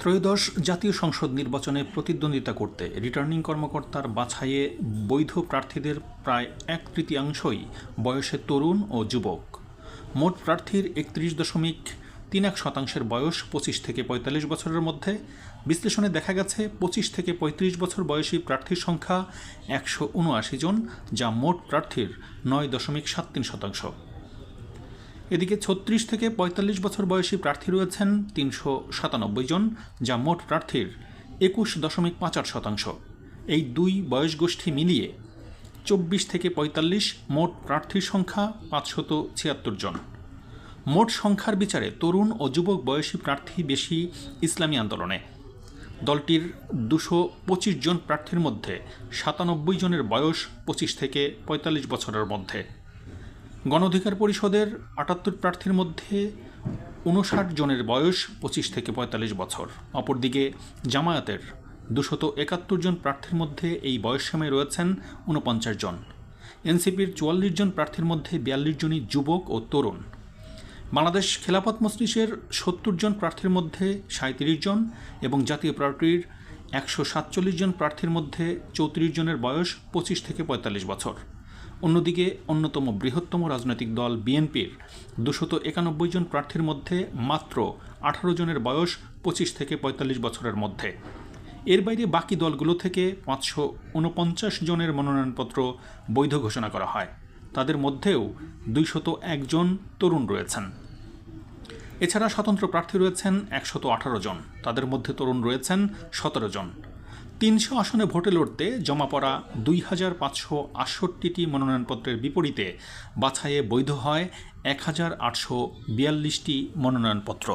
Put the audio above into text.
ত্রয়োদশ জাতীয় সংসদ নির্বাচনে প্রতিদ্বন্দ্বিতা করতে রিটার্নিং কর্মকর্তার বাছাইয়ে বৈধ প্রার্থীদের প্রায় 1/3 বয়সে তরুণ ও যুবক। মোট প্রার্থীর 31.31% বয়স 25 থেকে 45 বছরের মধ্যে। বিশ্লেষণে দেখা গেছে 25 থেকে 35 বছর বয়সী প্রার্থীর সংখ্যা 179 জন, যা মোট প্রার্থীর 9.73%। এদিকে 36 থেকে 45 বছর বয়সী প্রার্থী রয়েছেন 397 জন, যা মোট প্রার্থীর 21.58%। এই দুই বয়সগোষ্ঠী মিলিয়ে 24 থেকে 45 মোট প্রার্থীর সংখ্যা 576 জন। মোট সংখ্যার বিচারে তরুণ ও যুবক বয়সী প্রার্থী বেশি ইসলামী আন্দোলনে। দলটির 225 জন প্রার্থীর মধ্যে 97 জনের বয়স 25 থেকে 45 বছরের মধ্যে। গণ অধিকার পরিষদের 78 প্রার্থীর মধ্যে 59 জনের বয়স 25 থেকে 45 বছর। অপরদিকে জামায়াতের 271 জন প্রার্থীর মধ্যে এই বয়সসীমায় রয়েছেন 49 জন। এনসিপির 44 জন প্রার্থীর মধ্যে 42 জনই যুবক ও তরুণ। বাংলাদেশ খেলাফত মজলিসের 70 জন প্রার্থীর মধ্যে 37 জন এবং জাতীয় পার্টির 147 জন প্রার্থীর মধ্যে 34 জনের বয়স 25 থেকে 45 বছর। অন্যদিকে অন্যতম বৃহত্তম রাজনৈতিক দল বিএনপির 291 জন প্রার্থীর মধ্যে মাত্র 18 জনের বয়স 25 থেকে 45 বছরের মধ্যে। এর বাইরে বাকি দলগুলো থেকে 549 জনের মনোনয়নপত্র বৈধ ঘোষণা করা হয়। তাদের মধ্যেও 201 জন তরুণ রয়েছেন। এছাড়া স্বতন্ত্র প্রার্থী রয়েছেন 118 জন, তাদের মধ্যে তরুণ রয়েছেন 17 জন। 300 আসনে ভোটে লড়তে জমা পড়া 2568টি মনোনয়নপত্রের বিপরীতে বাছাইয়ে বৈধ হয় 1842টি মনোনয়নপত্র।